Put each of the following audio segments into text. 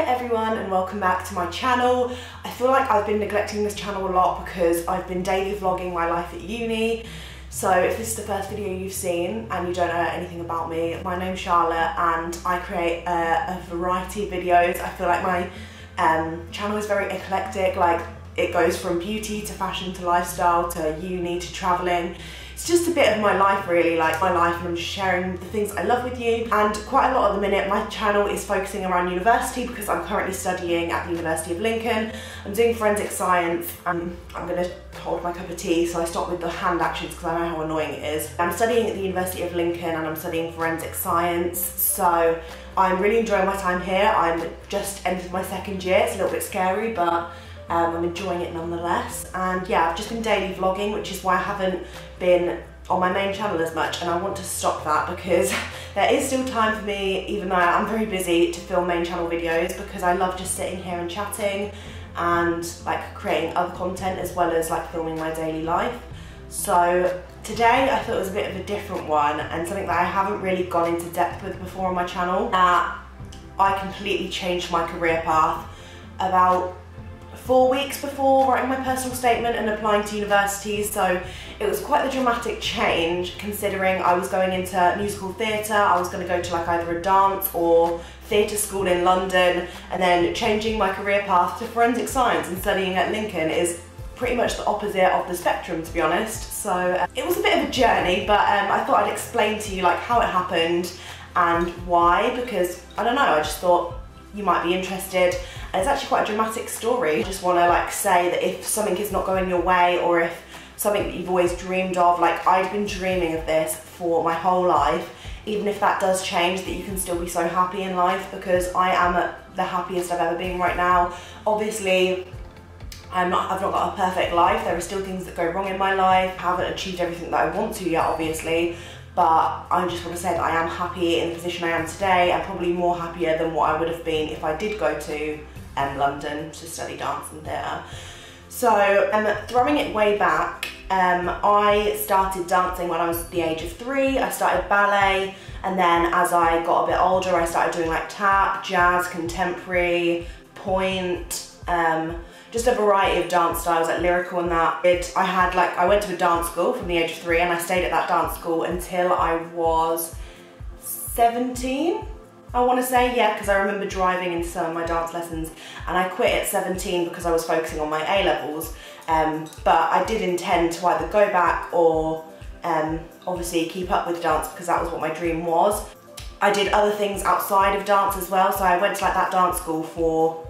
everyone and welcome back to my channel. I feel like I've been neglecting this channel a lot because I've been daily vlogging my life at uni. So if this is the first video you've seen and you don't know anything about me, my name's Charlotte and I create a variety of videos. I feel like my channel is very eclectic, like it goes from beauty to fashion to lifestyle to uni to travelling. It's just a bit of my life really, like my life, and I'm just sharing the things I love with you. And quite a lot at the minute my channel is focusing around university because I'm currently studying at the University of Lincoln. I'm doing forensic science and I'm going to hold my cup of tea so I stop with the hand actions because I know how annoying it is. I'm studying at the University of Lincoln and I'm studying forensic science, so I'm really enjoying my time here. I'm just entered my second year. It's a little bit scary, but I'm enjoying it nonetheless. And yeah, I've just been daily vlogging, which is why I haven't been on my main channel as much, and I want to stop that because there is still time for me, even though I'm very busy, to film main channel videos because I love just sitting here and chatting and like creating other content as well as like filming my daily life. So today I thought it was a bit of a different one and something that I haven't really gone into depth with before on my channel. I completely changed my career path about 4 weeks before writing my personal statement and applying to universities, so it was quite the dramatic change considering I was going into musical theatre. I was going to go to like either a dance or theatre school in London, and then changing my career path to forensic science and studying at Lincoln is pretty much the opposite of the spectrum, to be honest. So it was a bit of a journey, but I thought I'd explain to you like how it happened and why, because I don't know, I just thought you might be interested. And it's actually quite a dramatic story. I just want to like say that if something is not going your way, or if something that you've always dreamed of, like I've been dreaming of this for my whole life, even if that does change, that you can still be so happy in life, because I am at the happiest I've ever been right now. Obviously, I've not got a perfect life. There are still things that go wrong in my life. I haven't achieved everything that I want to yet, obviously. But I just want to say that I am happy in the position I am today, and probably more happier than what I would have been if I did go to London to study dance and theatre. So throwing it way back, I started dancing when I was the age of 3. I started ballet, and then as I got a bit older I started doing like tap, jazz, contemporary, point, just a variety of dance styles, like lyrical and that. I went to a dance school from the age of 3 and I stayed at that dance school until I was 17, I want to say, yeah, because I remember driving into some of my dance lessons, and I quit at 17 because I was focusing on my A-levels, but I did intend to either go back or obviously keep up with dance because that was what my dream was. I did other things outside of dance as well, so I went to like that dance school for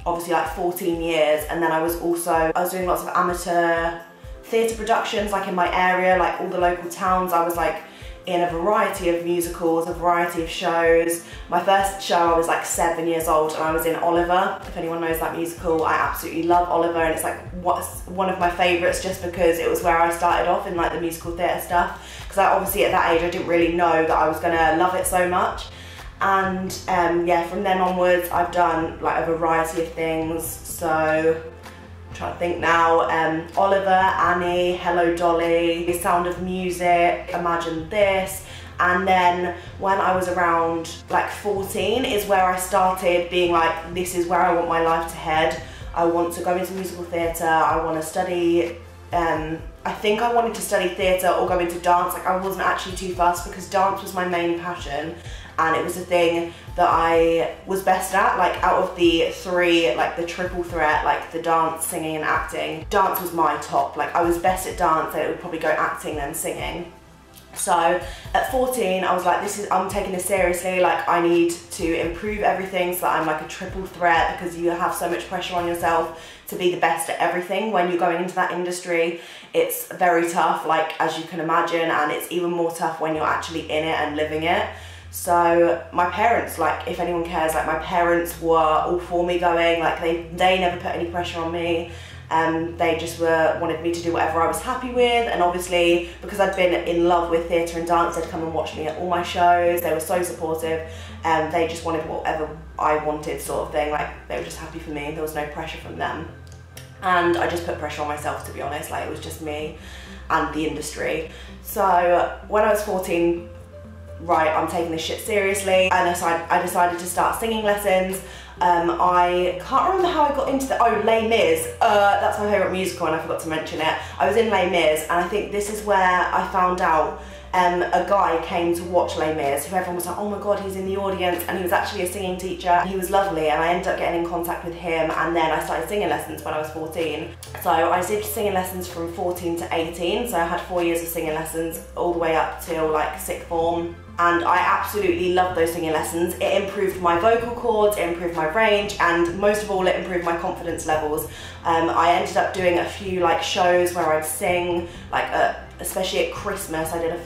obviously like 14 years, and then I was doing lots of amateur theatre productions like in my area, like all the local towns. I was like in a variety of musicals, a variety of shows. My first show I was like 7 years old and I was in Oliver. If anyone knows that musical, I absolutely love Oliver, and it's like one of my favourites just because it was where I started off in like the musical theatre stuff, because obviously at that age I didn't really know that I was going to love it so much. And yeah, from then onwards I've done like a variety of things. So I'm trying to think now, Oliver, Annie, Hello Dolly, The Sound of Music, Imagine This. And then when I was around like 14 is where I started being like, this is where I want my life to head. I want to go into musical theatre, I want to study, I think I wanted to study theatre or go into dance. Like I wasn't actually too fussed because dance was my main passion, and it was the thing that I was best at. Like out of the 3, like the triple threat, like the dance, singing and acting, dance was my top. Like I was best at dance, and it would probably go acting then singing. So at 14 I was like, I'm taking this seriously, like I need to improve everything so that I'm like a triple threat, because you have so much pressure on yourself to be the best at everything when you're going into that industry. It's very tough, like as you can imagine, and it's even more tough when you're actually in it and living it. So my parents, like if anyone cares, like my parents were all for me going, like they never put any pressure on me. They just wanted me to do whatever I was happy with, and obviously because I'd been in love with theatre and dance, they'd come and watch me at all my shows. They were so supportive, and they just wanted whatever I wanted, sort of thing. Like they were just happy for me, there was no pressure from them. And I just put pressure on myself, to be honest. Like it was just me and the industry. So when I was 14, right, I'm taking this shit seriously, and I decided to start singing lessons. I can't remember how I got into that. Oh, Les Mis. That's my favourite musical and I forgot to mention it. I was in Les Mis and I think this is where I found out a guy came to watch Les Mis who everyone was like, oh my god, he's in the audience, and he was actually a singing teacher. He was lovely and I ended up getting in contact with him, and then I started singing lessons when I was 14. So I did singing lessons from 14 to 18, so I had 4 years of singing like all the way up till like sixth form. And I absolutely loved those singing lessons. It improved my vocal cords, it improved my range, and most of all, it improved my confidence levels. I ended up doing a few like shows where I'd sing, like especially at Christmas. I did a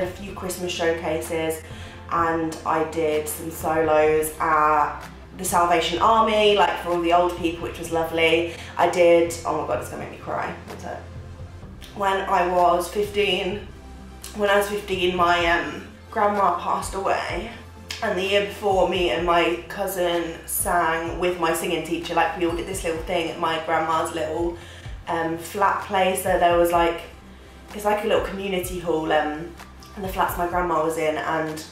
few Christmas showcases, and I did some solos at the Salvation Army, like for all the old people, which was lovely. I did, oh my god, it's gonna make me cry. What's it? When I was 15, my grandma passed away, and the year before, me and my cousin sang with my singing teacher. Like, we all did this little thing at my grandma's little flat place. So there was like, it's like a little community hall, and the flats my grandma was in, and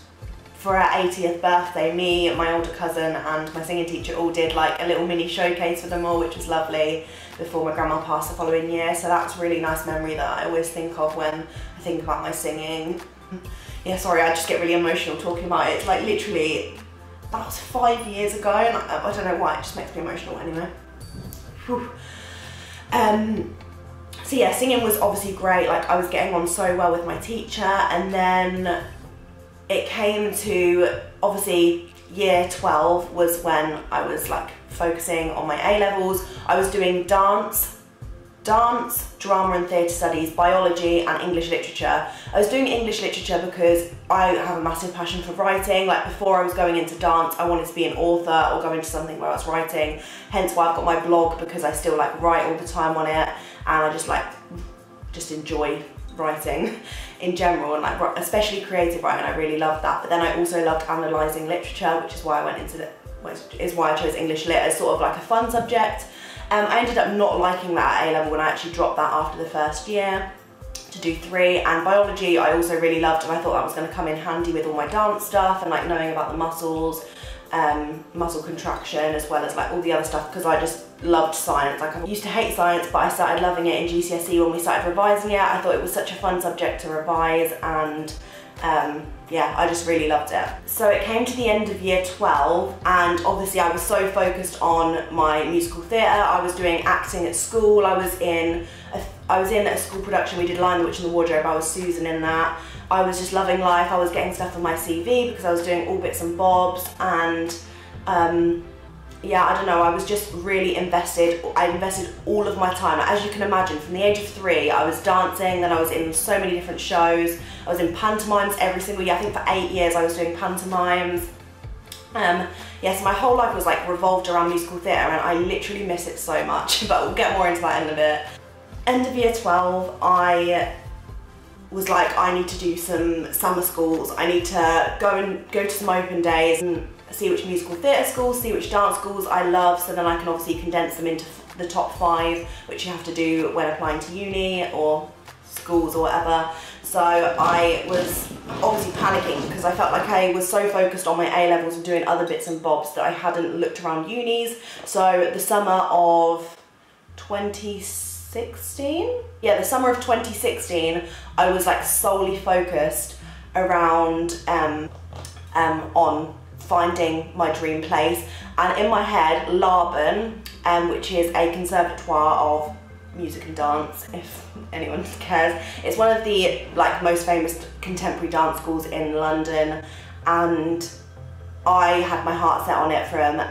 for her 80th birthday, me, my older cousin and my singing teacher all did like a little mini showcase for them all, which was lovely, before my grandma passed the following year. So that's a really nice memory that I always think of when I think about my singing. Yeah, sorry, I just get really emotional talking about it. It's like literally, that was 5 years ago, and I don't know why, it just makes me emotional anyway. Whew. So yeah, singing was obviously great. Like, I was getting on so well with my teacher, and then it came to, obviously, year 12 was when I was like focusing on my A-levels. I was doing dance, drama and theatre studies, biology and English literature. I was doing English literature because I have a massive passion for writing. Like, before I was going into dance, I wanted to be an author or go into something where I was writing. Hence why I've got my blog, because I still like write all the time on it, and I just enjoy writing in general, and like especially creative writing. I really loved that. But then I also loved analysing literature, which is why I went into I chose English Lit as sort of like a fun subject. I ended up not liking that at A-level, when I actually dropped that after the first year to do 3. And biology I also really loved, and I thought that was going to come in handy with all my dance stuff and like knowing about the muscles, muscle contraction, as well as like all the other stuff, because I just loved science. Like, I used to hate science, but I started loving it in GCSE when we started revising it. I thought it was such a fun subject to revise, and yeah, I just really loved it. So it came to the end of year 12, and obviously I was so focused on my musical theatre. I was doing acting at school. I was in a school production. We did Lion, the Witch and the Wardrobe. I was Susan in that. I was just loving life. I was getting stuff on my CV because I was doing all bits and bobs, and yeah, I don't know, I was just really invested. I invested all of my time. As you can imagine, from the age of 3, I was dancing, then I was in so many different shows. I was in pantomimes every single year. I think for 8 years I was doing pantomimes. Yeah, so my whole life was like revolved around musical theatre, and I literally miss it so much, but we'll get more into that in a bit. End of year 12, I was like, I need to do some summer schools. I need to go to some open days and see which musical theatre schools, see which dance schools I love, so then I can obviously condense them into the top 5, which you have to do when applying to uni or schools or whatever. So I was obviously panicking because I felt like I was so focused on my A-levels and doing other bits and bobs that I hadn't looked around unis. So the summer of 2016? Yeah, the summer of 2016, I was like solely focused around on finding my dream place. And in my head, Laban, which is a conservatoire of music and dance, if anyone cares, it's one of the like most famous contemporary dance schools in London, and I had my heart set on it from,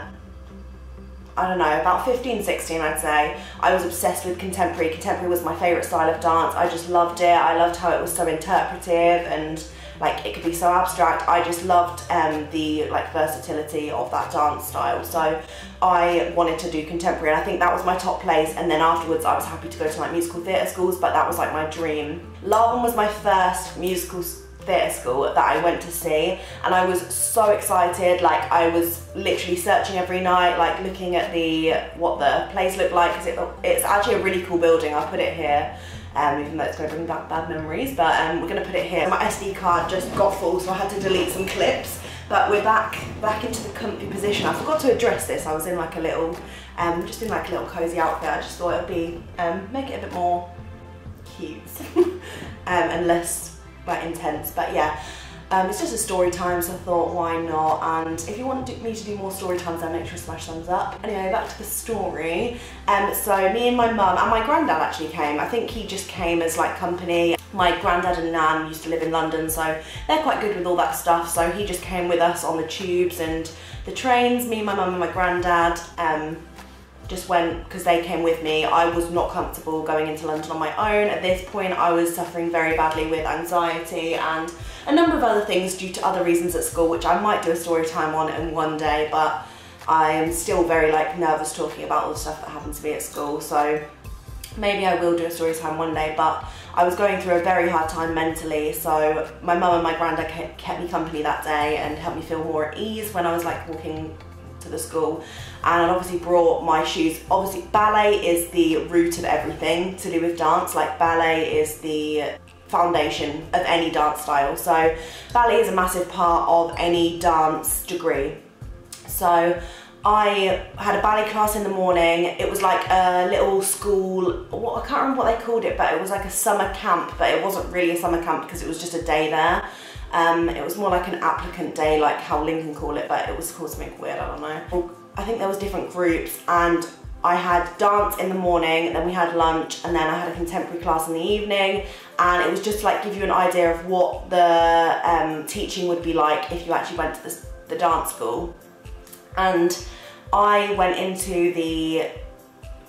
I don't know, about 15, 16 I'd say. I was obsessed with contemporary. Contemporary was my favourite style of dance. I just loved it. I loved how it was so interpretive and like it could be so abstract. I just loved the like versatility of that dance style. So I wanted to do contemporary, and I think that was my top place. And then afterwards I was happy to go to like musical theatre schools, but that was like my dream. Laban was my first musical theatre school that I went to see, and I was so excited. Like, I was literally searching every night, like looking at what the place looked like, because it's actually a really cool building. I'll put it here, even though it's going to bring back bad memories, but we're going to put it here. My SD card just got full, so I had to delete some clips, But we're back into the comfy position. I forgot to address this. I was in like a little, just in like a little cozy outfit. I just thought it would be, make it a bit more cute and less like intense. But yeah, it's just a story time, so I thought why not. And if you want me to do more story times, then make sure to smash thumbs up. Anyway, back to the story. So me and my mum and my granddad actually came. I think he just came as like company. My granddad and nan used to live in London, so they're quite good with all that stuff. So he just came with us on the tubes and the trains. Me, my mum and my granddad just went because they came with me. I was not comfortable going into London on my own. At this point, I was suffering very badly with anxiety and a number of other things due to other reasons at school, which I might do a story time on in one day, but I am still very like nervous talking about all the stuff that happened to me at school. So maybe I will do a story time one day, but I was going through a very hard time mentally, so my mum and my granddad kept me company that day and helped me feel more at ease when I was like walking to the school. And I obviously brought my shoes. Obviously ballet is the root of everything to do with dance. Like ballet is the foundation of any dance style. So ballet is a massive part of any dance degree. So I had a ballet class in the morning. It was like a little school, I can't remember what they called it, but it was like a summer camp, but it wasn't really a summer camp because it was just a day there. It was more like an applicant day, like how Lincoln call it, but it was called something weird, I don't know. I think there was different groups, and I had dance in the morning, then we had lunch, and then I had a contemporary class in the evening, and it was just to like give you an idea of what the teaching would be like if you actually went to the dance school. And I went into the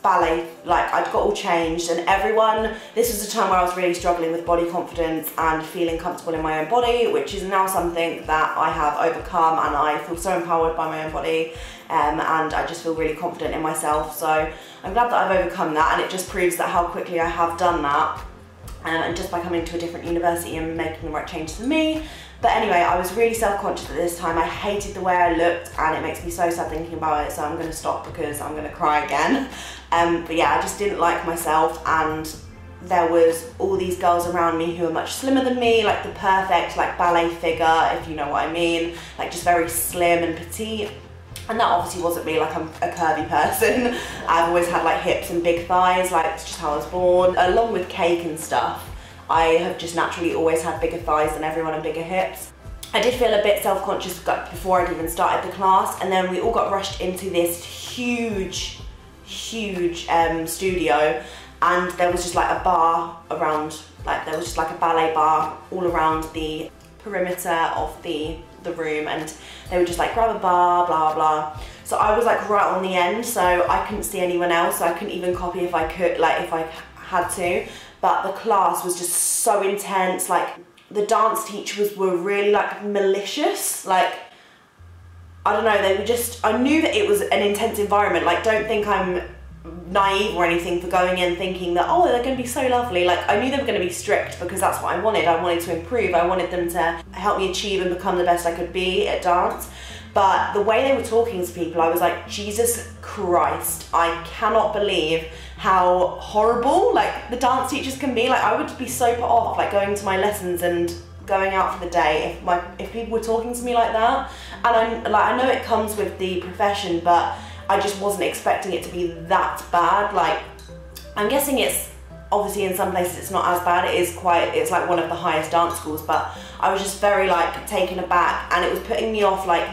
ballet, like I'd got all changed, and everyone, this was a time where I was really struggling with body confidence and feeling comfortable in my own body, which is now something that I have overcome, and I feel so empowered by my own body, and I just feel really confident in myself. So I'm glad that I've overcome that, and it just proves that how quickly I have done that, and just by coming to a different university and making the right changes for me. But anyway, I was really self-conscious at this time. I hated the way I looked, and it makes me so sad thinking about it, so I'm going to stop because I'm going to cry again. But yeah, I just didn't like myself, and there was all these girls around me who were much slimmer than me, like the perfect like ballet figure, if you know what I mean, like just very slim and petite. And that obviously wasn't me, like I'm a curvy person. I've always had like hips and big thighs, like it's just how I was born. Along with cake and stuff, I have just naturally always had bigger thighs than everyone and bigger hips. I did feel a bit self-conscious before I'd even started the class, and then we all got rushed into this huge studio, and there was just like a bar around, like there was just like a ballet bar all around the perimeter of the room, and they would just like grab a bar, blah blah. So I was like right on the end, so I couldn't see anyone else, so I couldn't even copy if I could, like if I had to. But the class was just so intense. Like the dance teachers were really like malicious, like I don't know, they were just, I knew that it was an intense environment. Like don't think I'm naive or anything for going in thinking that, oh, they're going to be so lovely. Like I knew they were going to be strict because that's what I wanted. I wanted to improve. I wanted them to help me achieve and become the best I could be at dance. But the way they were talking to people, I was like, Jesus Christ, I cannot believe how horrible like the dance teachers can be. Like I would be so put off like going to my lessons and going out for the day if people were talking to me like that. And I know it comes with the profession, but I just wasn't expecting it to be that bad. Like I'm guessing it's obviously in some places it's not as bad. It's like one of the highest dance schools, but I was just very like taken aback, and it was putting me off like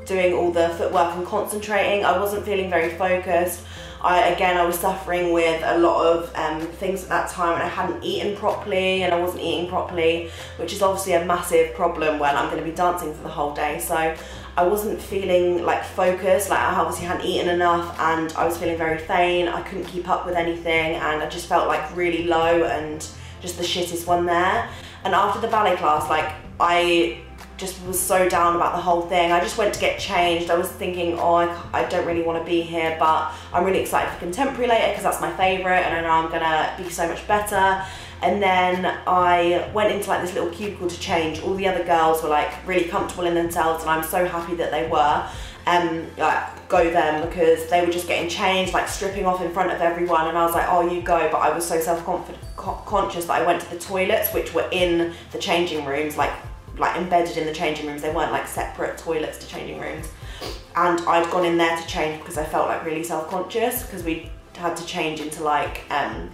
doing all the footwork and concentrating. I wasn't feeling very focused. I was suffering with a lot of things at that time, and I hadn't eaten properly, and I wasn't eating properly, which is obviously a massive problem when I'm going to be dancing for the whole day. So I wasn't feeling like focused, like I obviously hadn't eaten enough, and I was feeling very faint. I couldn't keep up with anything, and I just felt like really low and just the shittest one there. And after the ballet class, like I just was so down about the whole thing. I just went to get changed. I was thinking, oh, I don't really want to be here, but I'm really excited for contemporary later because that's my favourite, and I know I'm gonna be so much better. And then I went into like this little cubicle to change. All the other girls were like really comfortable in themselves, and I'm so happy that they were. Like go them, because they were just getting changed, like stripping off in front of everyone, and I was like, oh, you go. But I was so self-conscious that I went to the toilets, which were in the changing rooms, like like embedded in the changing rooms. They weren't like separate toilets to changing rooms. And I'd gone in there to change because I felt like really self-conscious, because we had to change into like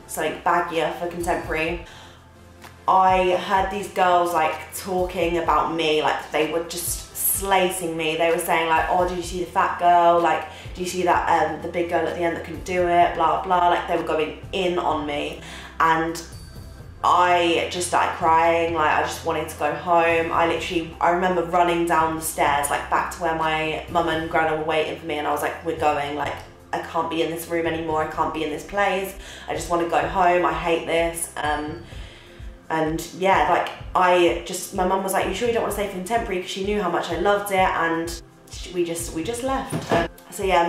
something baggier for contemporary. I heard these girls like talking about me, like they were just slating me. They were saying like, oh, did you see the fat girl? Like, do you see that the big girl at the end that couldn't do it? Blah, blah. Like they were going in on me. And I just started crying, like I just wanted to go home. I remember running down the stairs, like back to where my mum and grandma were waiting for me, and I was like, we're going, like I can't be in this room anymore, I can't be in this place, I just want to go home, I hate this. And yeah, like my mum was like, you sure you don't want to stay for contemporary? Because she knew how much I loved it, and we just left. So yeah,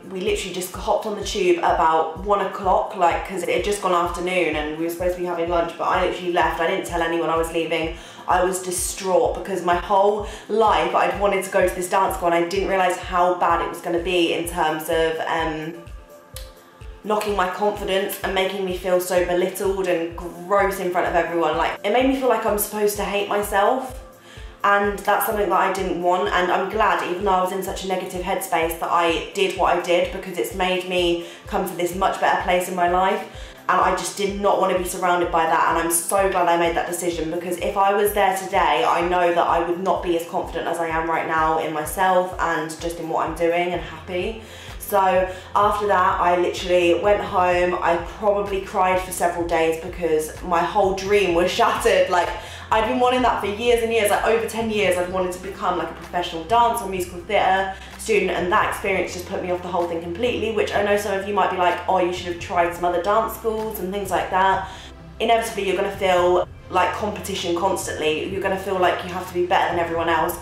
we literally just hopped on the tube about 1 o'clock, like, because it had just gone afternoon and we were supposed to be having lunch, but I literally left. I didn't tell anyone I was leaving. I was distraught because my whole life I'd wanted to go to this dance school, and I didn't realise how bad it was going to be in terms of knocking my confidence and making me feel so belittled and gross in front of everyone. Like, it made me feel like I'm supposed to hate myself. And that's something that I didn't want, and I'm glad, even though I was in such a negative headspace, that I did what I did, because it's made me come to this much better place in my life, and I just did not want to be surrounded by that, and I'm so glad I made that decision, because if I was there today, I know that I would not be as confident as I am right now in myself and just in what I'm doing and happy. So after that, I literally went home. I probably cried for several days because my whole dream was shattered. Like, I'd been wanting that for years and years, like over 10 years. I'd wanted to become like a professional dance or musical theatre student, and that experience just put me off the whole thing completely, which I know some of you might be like, oh, you should have tried some other dance schools and things like that. Inevitably, you're going to feel like competition constantly. You're going to feel like you have to be better than everyone else,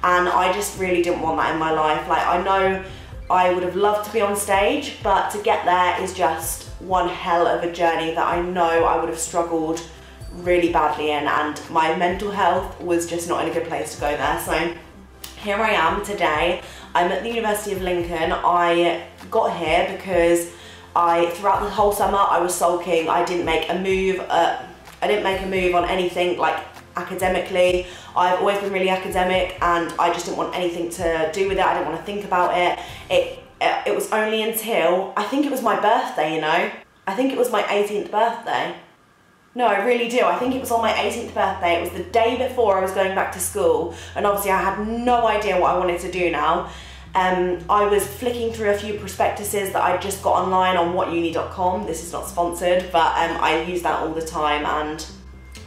and I just really didn't want that in my life. Like, I know I would have loved to be on stage, but to get there is just one hell of a journey that I know I would have struggled really badly in, and my mental health was just not in a good place to go there. So here I am today. I'm at the University of Lincoln. I got here because throughout the whole summer I was sulking. I didn't make a move. On anything like academically. I've always been really academic, and I just didn't want anything to do with it. I didn't want to think about it. It was only until, I think it was my birthday, you know. I think it was my 18th birthday. No, I really do. I think it was on my 18th birthday. It was the day before I was going back to school, and obviously I had no idea what I wanted to do now. I was flicking through a few prospectuses that I just got online on whatuni.com. This is not sponsored, but I use that all the time, and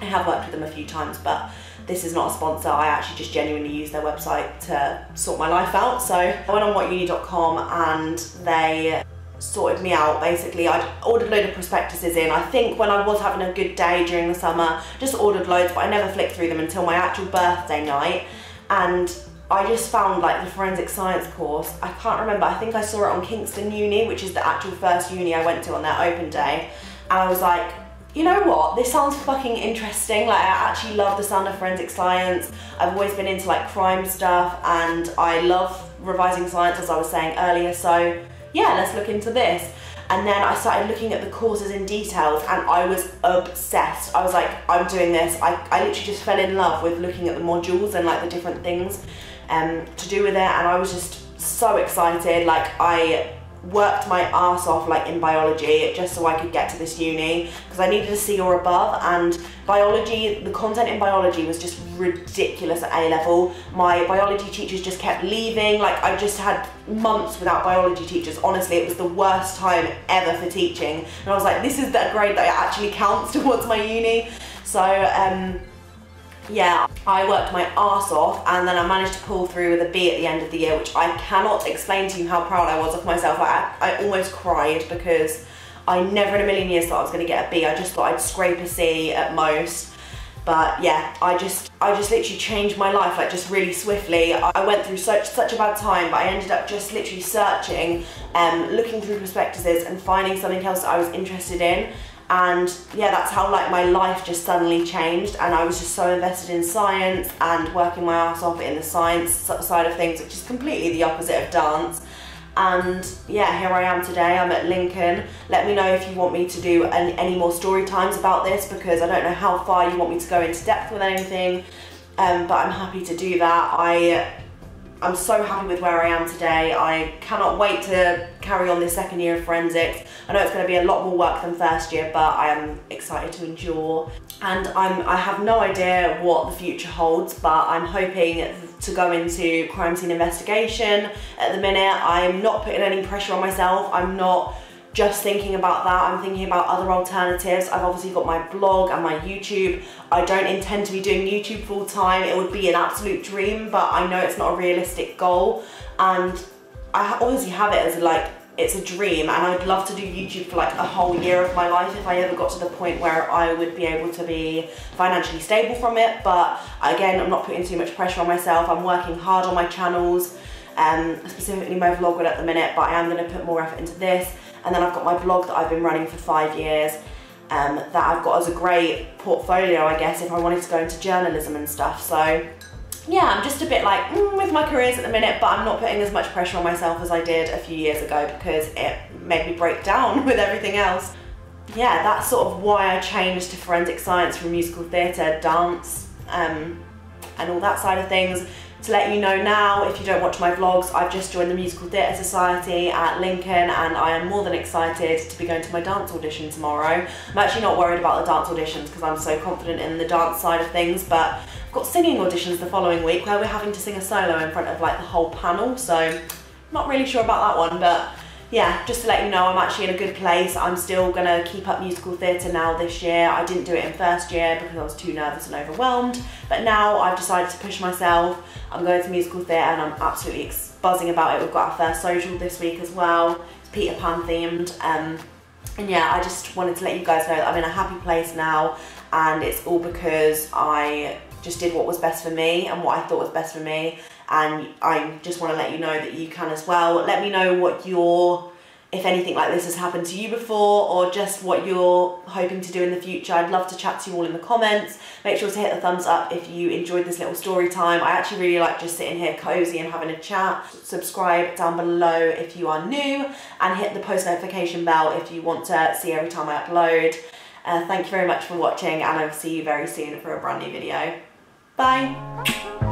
I have worked with them a few times, but this is not a sponsor. I actually just genuinely use their website to sort my life out. So I went on whatuni.com and they sorted me out. Basically, I'd ordered a load of prospectuses in. I think when I was having a good day during the summer, just ordered loads, but I never flicked through them until my actual birthday night. And I just found like the forensic science course. I can't remember, I think I saw it on Kingston Uni, which is the actual first uni I went to on their open day. And I was like, you know what, this sounds fucking interesting. Like, I actually love the sound of forensic science. I've always been into like crime stuff, and I love revising science, as I was saying earlier. So yeah, let's look into this. And then I started looking at the courses in details, and I was obsessed. I was like, I'm doing this. I literally just fell in love with looking at the modules and like the different things to do with it, and I was just so excited. Like, I worked my arse off like in biology just so I could get to this uni, because I needed a C or above, and biology, the content in biology was just ridiculous at A level. My biology teachers just kept leaving. Like, I just had months without biology teachers. Honestly, it was the worst time ever for teaching, and I was like, this is the grade that actually counts towards my uni. So yeah, I worked my arse off, and then I managed to pull through with a B at the end of the year, which I cannot explain to you how proud I was of myself. I almost cried, because I never in a million years thought I was going to get a B. I just thought I'd scrape a C at most. But yeah, I just literally changed my life, like, just really swiftly. I went through such a bad time, but I ended up just literally searching, looking through prospectuses and finding something else that I was interested in. And yeah, that's how like my life just suddenly changed, and I was just so invested in science and working my ass off in the science side of things, which is completely the opposite of dance. And yeah, here I am today. I'm at Lincoln. Let me know if you want me to do any more story times about this, because I don't know how far you want me to go into depth with anything. but I'm happy to do that. I'm so happy with where I am today. I cannot wait to carry on this second year of forensics. I know it's going to be a lot more work than first year, but I am excited to endure. And I have no idea what the future holds, but I'm hoping to go into crime scene investigation. At the minute, I'm not putting any pressure on myself. I'm not just thinking about that, I'm thinking about other alternatives. I've obviously got my blog and my YouTube. I don't intend to be doing YouTube full time. It would be an absolute dream, but I know it's not a realistic goal. And I obviously have it as like, it's a dream, and I'd love to do YouTube for like a whole year of my life if I ever got to the point where I would be able to be financially stable from it. But again, I'm not putting too much pressure on myself. I'm working hard on my channels, specifically my vlog at the minute, but I am going to put more effort into this. And then I've got my blog that I've been running for 5 years, that I've got as a great portfolio, I guess, if I wanted to go into journalism and stuff. So yeah, I'm just a bit like, with my careers at the minute, but I'm not putting as much pressure on myself as I did a few years ago because it made me break down with everything else. Yeah, that's sort of why I changed to forensic science from musical theatre, dance, and all that side of things. To let you know now, if you don't watch my vlogs, I've just joined the Musical Theatre Society at Lincoln, and I am more than excited to be going to my dance audition tomorrow. I'm actually not worried about the dance auditions because I'm so confident in the dance side of things, but I've got singing auditions the following week where we're having to sing a solo in front of like the whole panel, so I'm not really sure about that one, but yeah, just to let you know, I'm actually in a good place. I'm still gonna keep up musical theatre now this year. I didn't do it in first year because I was too nervous and overwhelmed, but now I've decided to push myself. I'm going to musical theatre and I'm absolutely buzzing about it. We've got our first social this week as well. It's Peter Pan themed. And yeah, I just wanted to let you guys know that I'm in a happy place now, and it's all because I just did what was best for me and what I thought was best for me. And I just want to let you know that you can as well. Let me know what if anything like this has happened to you before, or just what you're hoping to do in the future. I'd love to chat to you all in the comments. Make sure to hit the thumbs up if you enjoyed this little story time. I actually really like just sitting here cozy and having a chat. Subscribe down below if you are new, and hit the post notification bell if you want to see every time I upload. Thank you very much for watching, and I will see you very soon for a brand new video. Bye!